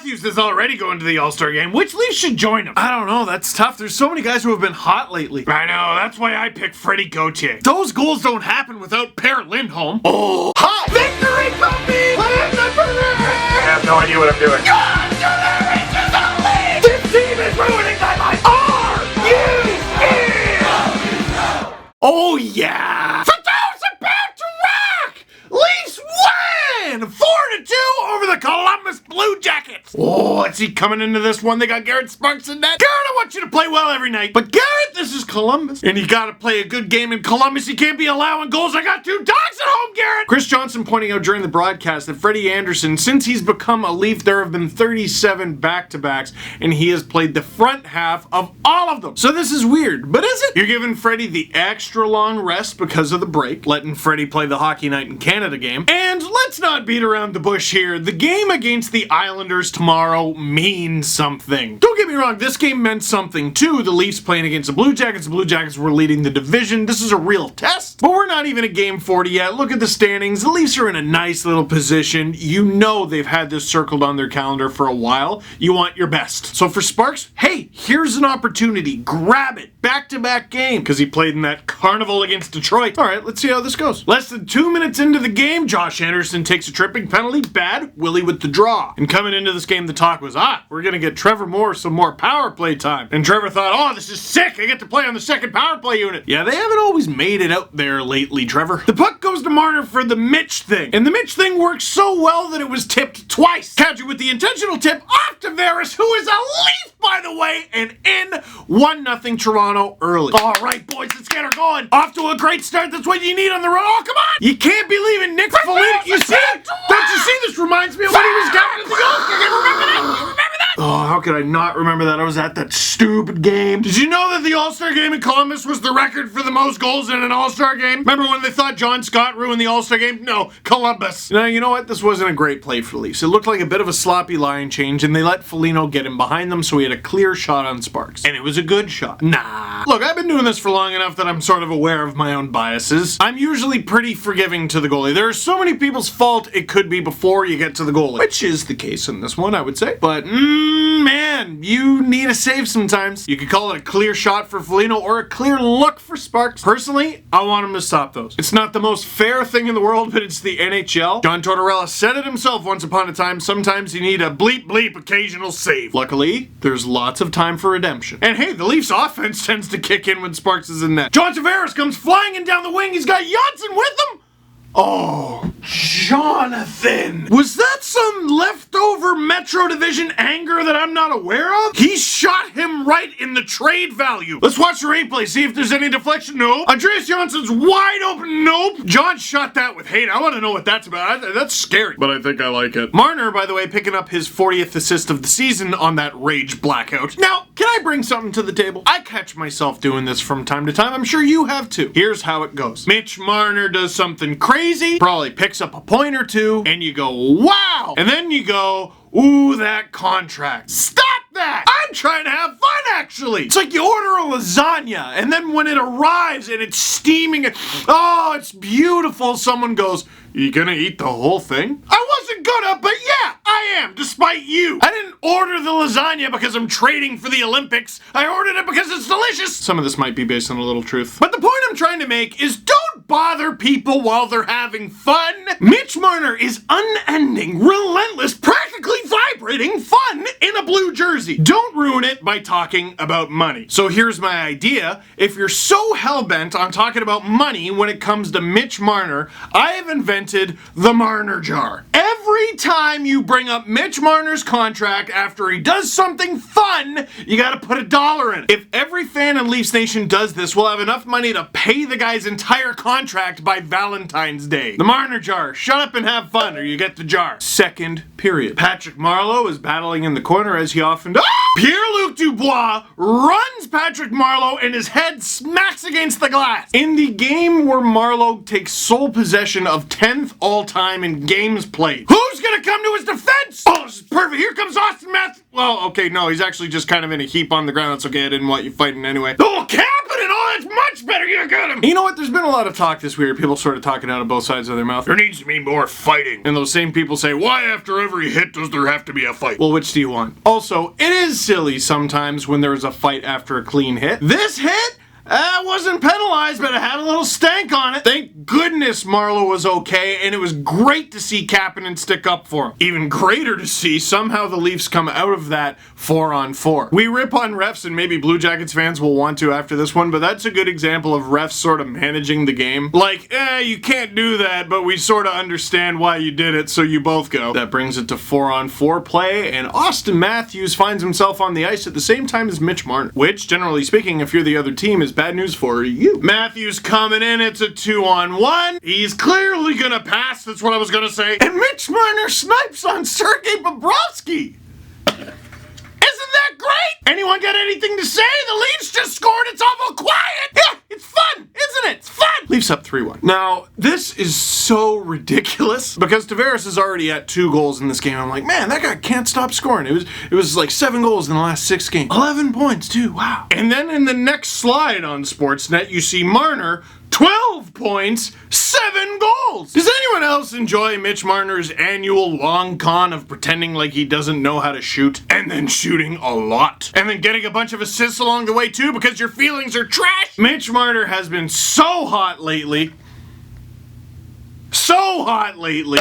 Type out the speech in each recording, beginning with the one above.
Matthews is already going to the All-Star game. Which Leafs should join him? I don't know. That's tough. There's so many guys who have been hot lately. I know. That's why I picked Freddie Gauthier. Those goals don't happen without Per Lindholm. Oh, hi! Victory puppy! I have no idea what I'm doing. This team is ruining my life. Oh yeah! Fato's about to rock! Leafs win! 4-2 over the Columbus Blue Jackets. Oh, is he coming into this one? They got Garrett Sparks in net. Garrett, I want you to play well every night. But Garrett, this is Columbus. And you gotta play a good game in Columbus. You can't be allowing goals. I got 2 dogs at home, Garrett! Chris Johnson pointing out during the broadcast that Freddie Anderson, since he's become a Leaf, there have been 37 back-to-backs, and he has played the front half of all of them. So this is weird, but is it? You're giving Freddie the extra long rest because of the break, letting Freddie play the Hockey Night in Canada game. And let's not beat around the bush here. The game against the Islanders tomorrow means something. Don't get me wrong, this game meant something too. The Leafs playing against the Blue Jackets. The Blue Jackets were leading the division. This is a real test. But we're not even at game 40 yet. Look at the standings. The Leafs are in a nice little position. You know they've had this circled on their calendar for a while. You want your best. So for Sparks, hey, here's an opportunity. Grab it. Back-to-back game. Because he played in that carnival against Detroit. All right, let's see how this goes. Less than 2 minutes into the game, Josh Anderson takes a tripping penalty. Bad. Willie with the draw. And coming into this game, the talk was, we're going to get Trevor Moore some more power play time. And Trevor thought, oh, this is sick. I get to play on the second power play unit. Yeah, they haven't always made it out there lately, Trevor. The puck goes to Marner for the Mitch thing. And the Mitch thing works so well that it was tipped twice. Kadri with the intentional tip off to Veras, who is a Leaf, by the way, and in 1-0 Toronto early. All right, boys, let's get her going. Off to a great start. That's what you need on the road. Oh, come on. You can't be leaving Nick Foligno. You see it? Don't you see? This reminds me of when he was captain of the All-Star game. Remember that? You remember that? Oh, how could I not remember that? I was at that stupid game. Did you know that the All-Star game in Columbus was the record for the most goals in an All-Star game? Remember when they thought John Scott ruined the All-Star game? No, Columbus. Now, you know what? This wasn't a great play for the Leafs. It looked like a bit of a sloppy line change, and they let Foligno get him behind them, so he had a clear shot on Sparks. And it was a good shot. Nah. Look, I've been doing this for long enough that I'm sort of aware of my own biases. I'm usually pretty forgiving to the goalie. There are so many people's fault it could be before you get to the goalie, which is the case in this one, I would say. But, man, you need a save sometimes. You could call it a clear shot for Foligno or a clear look for Sparks. Personally, I want him to stop those. It's not the most fair thing in the world, but it's the NHL. John Tortorella said it himself once upon a time. Sometimes you need a bleep bleep occasional save. Luckily, there's lots of time for redemption. And hey, the Leafs offense tends to kick in when Sparks is in net. John Tavares comes flying in down the wing. He's got Janssen with him. Oh, Jonathan! Was that some leftover Metro Division anger that I'm not aware of? He shot him right in the trade value. Let's watch the replay, see if there's any deflection. No. Andreas Jansson's wide open. Nope. John shot that with hate. I want to know what that's about. That's scary. But I think I like it. Marner, by the way, picking up his 40th assist of the season on that rage blackout. Now, can I bring something to the table? I catch myself doing this from time to time. I'm sure you have too. Here's how it goes. Mitch Marner does something crazy, probably picks up a point or two, and you go, wow! And then you go, ooh, that contract. Stop that! I'm trying to have fun, actually! It's like you order a lasagna, and then when it arrives and it's steaming, oh, it's beautiful, someone goes, you gonna eat the whole thing? I wasn't gonna, but yeah, I am, despite you. I didn't order the lasagna because I'm trading for the Olympics. I ordered it because it's delicious. Some of this might be based on a little truth. But the point I'm trying to make is don't bother people while they're having fun. Mitch Marner is unending, relentless, practically vibrating fun in a blue jersey. Don't ruin it by talking about money. So here's my idea. If you're so hell-bent on talking about money when it comes to Mitch Marner, I have invented the Marner Jar. Every time you bring up Mitch Marner's contract after he does something fun, you gotta put $1 in it. If every fan in Leafs Nation does this, we'll have enough money to pay the guy's entire contract by Valentine's Day. The Marner Jar. Shut up and have fun or you get the jar. Second period. Patrick Marleau is battling in the corner as he often does. Pierre-Luc Dubois runs Patrick Marleau and his head smacks against the glass. In the game where Marleau takes sole possession of 10th all-time in games played. Who's gonna come to his defense? Oh, this is perfect. Here comes Austin Matthews. Well, okay, no, he's actually just kind of in a heap on the ground. That's okay, I didn't want you fighting anyway. Oh, Kapanen in! Oh, that's much better! You got him! And you know what? There's been a lot of talk this week. People sort of talking out of both sides of their mouth. There needs to be more fighting. And those same people say, why after every hit does there have to be a fight? Well, which do you want? Also, it is silly sometimes when there's a fight after a clean hit. This hit? Wasn't penalized, but it had a little stank on it. Thank goodness Marlowe was okay, and it was great to see Kapanen stick up for him. Even greater to see somehow the Leafs come out of that 4-on-4. We rip on refs, and maybe Blue Jackets fans will want to after this one, but that's a good example of refs sort of managing the game. Like, you can't do that, but we sort of understand why you did it, so you both go. That brings it to 4-on-4 play, and Austin Matthews finds himself on the ice at the same time as Mitch Marner, which, generally speaking, if you're the other team, is bad news for you. Matthews coming in, it's a 2-on-1. He's clearly gonna pass, that's what I was gonna say. And Mitch Marner snipes on Sergei Bobrovsky. Isn't that great? Anyone got anything to say? The Leafs just scored, it's awful quiet. Yeah, it's fun, isn't it? It's fun. Leafs up 3-1. Now, this is so ridiculous because Tavares is already at 2 goals in this game. I'm like, man, that guy can't stop scoring. It was like 7 goals in the last 6 games. 11 points too, wow. And then in the next slide on Sportsnet, you see Marner, 12 points, 7 goals. Does anyone else enjoy Mitch Marner's annual long con of pretending like he doesn't know how to shoot and then shooting a lot? And then getting a bunch of assists along the way too because your feelings are trash? Mitch Marner has been so hot lately.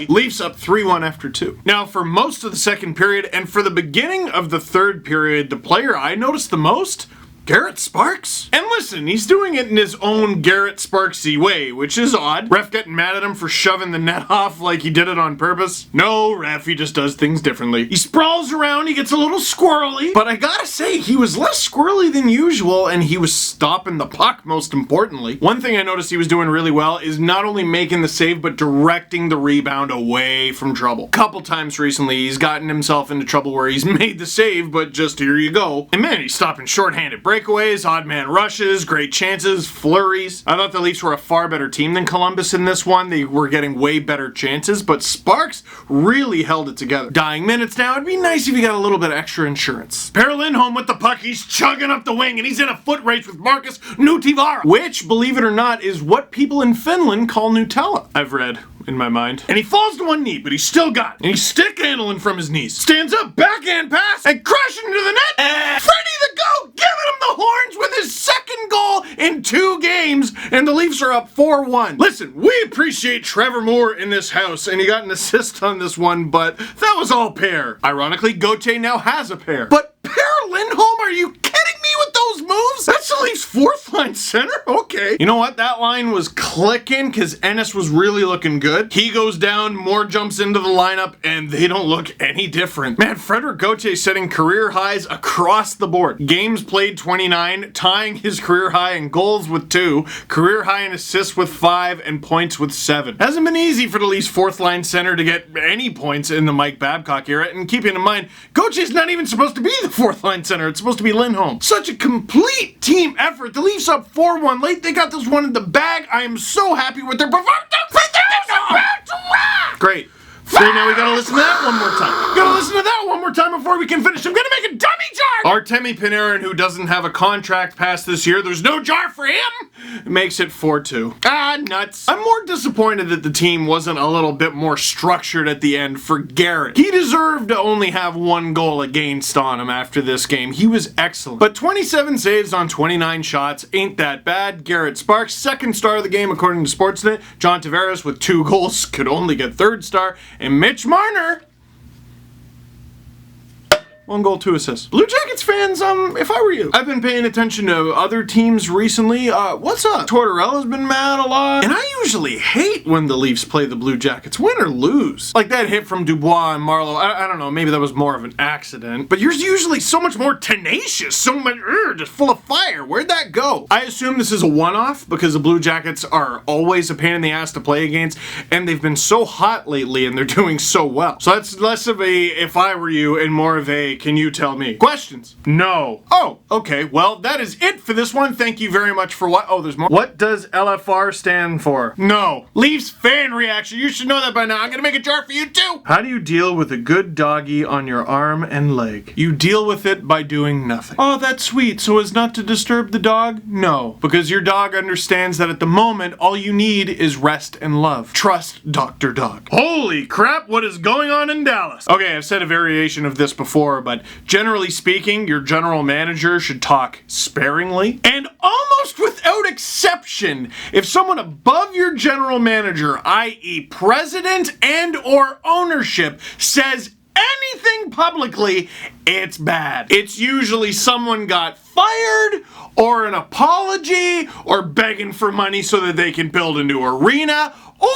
Leafs up 3-1 after 2. Now, for most of the second period and for the beginning of the third period, the player I noticed the most, Garrett Sparks? And listen, he's doing it in his own Garrett Sparksy way, which is odd. Ref getting mad at him for shoving the net off like he did it on purpose. No, ref, he just does things differently. He sprawls around, he gets a little squirrely, but I gotta say, he was less squirrely than usual, and he was stopping the puck, most importantly. One thing I noticed he was doing really well is not only making the save, but directing the rebound away from trouble. Couple times recently, he's gotten himself into trouble where he's made the save, but just here you go. And man, he's stopping shorthanded breakaways, odd man rushes, great chances, flurries. I thought the Leafs were a far better team than Columbus in this one. They were getting way better chances, but Sparks really held it together. Dying minutes now, it'd be nice if you got a little bit extra insurance. Per Lindholm with the puck, he's chugging up the wing, and he's in a foot race with Marcus Nutivaara, which, believe it or not, is what people in Finland call Nutella, I've read in my mind. And he falls to one knee, but he's still got it. And he's stick handling from his knees. Stands up, backhand pass, and crashing into the net. Freddie the Goat giving him the horns with his second goal in 2 games, and the Leafs are up 4-1. Listen, we appreciate Trevor Moore in this house, and he got an assist on this one, but that was all pair. Ironically, Gauthier now has a pair. But Per Lindholm, are you kidding me with those moves? That's the Leafs' 4th line center? Okay. You know what? That line was clicking because Ennis was really looking good. He goes down, Moore jumps into the lineup, and they don't look any different. Man, Frederic Gauthier setting career highs across the board. Games played 29, tying his career high in goals with 2, career high in assists with 5, and points with 7. Hasn't been easy for the Leafs' 4th line center to get any points in the Mike Babcock era, and keeping in mind, Gauthier's not even supposed to be the 4th line center. It's supposed to be Lindholm. Such a complete team effort. The Leafs up 4-1 late. They got this one in the bag. I am so happy with their performance. Great. So now we gotta listen to that one more time. Gotta listen to that one more time before we can finish. I'm gonna make a dummy jar! Artemi Panarin, who doesn't have a contract past this year, there's no jar for him, makes it 4-2. Ah, nuts. I'm more disappointed that the team wasn't a little bit more structured at the end for Garrett. He deserved to only have 1 goal against on him after this game. He was excellent. But 27 saves on 29 shots ain't that bad. Garrett Sparks, 2nd star of the game according to Sportsnet. John Tavares with 2 goals could only get 3rd star. And Mitch Marner, 1 goal, 2 assists. Blue Jackets fans, if I were you, I've been paying attention to other teams recently. What's up? Tortorella's been mad a lot. And I usually hate when the Leafs play the Blue Jackets, win or lose. Like that hit from Dubois and Marlowe, I don't know, maybe that was more of an accident. But you're usually so much more tenacious, so much, just full of fire. Where'd that go? I assume this is a one-off because the Blue Jackets are always a pain in the ass to play against, and they've been so hot lately and they're doing so well. So that's less of a if I were you and more of a can you tell me? Questions? No. Oh, okay. Well, that is it for this one. Thank you very much for what? Oh, there's more. What does LFR stand for? No. Leafs fan reaction. You should know that by now. I'm gonna make a jar for you too. How do you deal with a good doggy on your arm and leg? You deal with it by doing nothing. Oh, that's sweet. So as not to disturb the dog? No. Because your dog understands that at the moment, all you need is rest and love. Trust Dr. Dog. Holy crap, what is going on in Dallas? Okay, I've said a variation of this before, but generally speaking, your general manager should talk sparingly and almost without exception. If someone above your general manager, i.e. president and or ownership, says anything publicly, it's bad. It's usually someone got fired or an apology or begging for money so that they can build a new arena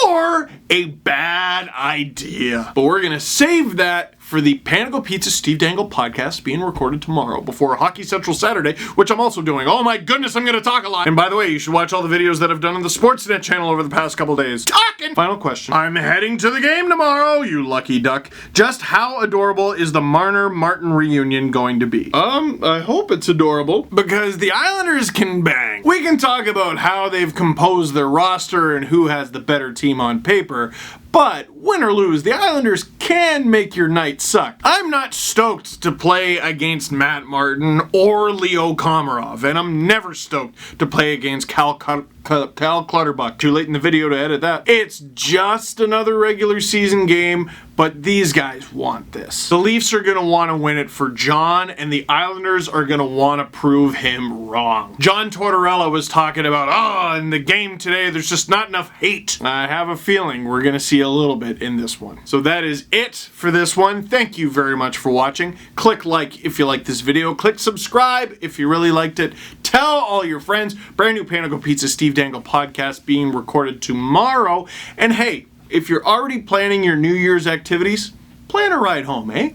or a bad idea. But we're gonna save that for the Panago Pizza Steve Dangle podcast being recorded tomorrow before Hockey Central Saturday, which I'm also doing. Oh my goodness, I'm gonna talk a lot. And by the way, you should watch all the videos that I've done on the Sportsnet channel over the past couple days. Talking! Final question. I'm heading to the game tomorrow, you lucky duck. Just how adorable is the Marner-Martin reunion going to be? I hope it's adorable. Because the Islanders can bang. We can talk about how they've composed their roster and who has the better team on paper, but win or lose, the Islanders can make your night suck. I'm not stoked to play against Matt Martin or Leo Komarov, and I'm never stoked to play against Cal Clutterbuck. Too late in the video to edit that. It's just another regular season game, but these guys want this. The Leafs are gonna want to win it for John, and the Islanders are gonna want to prove him wrong. John Tortorella was talking about, in the game today, there's just not enough hate. I have a feeling we're gonna see a little bit in this one. So that is it for this one. Thank you very much for watching. Click like if you like this video. Click subscribe if you really liked it. Tell all your friends. Brand new Panago Pizza Steve Dangle podcast being recorded tomorrow. And hey, if you're already planning your New Year's activities, plan a ride home, eh?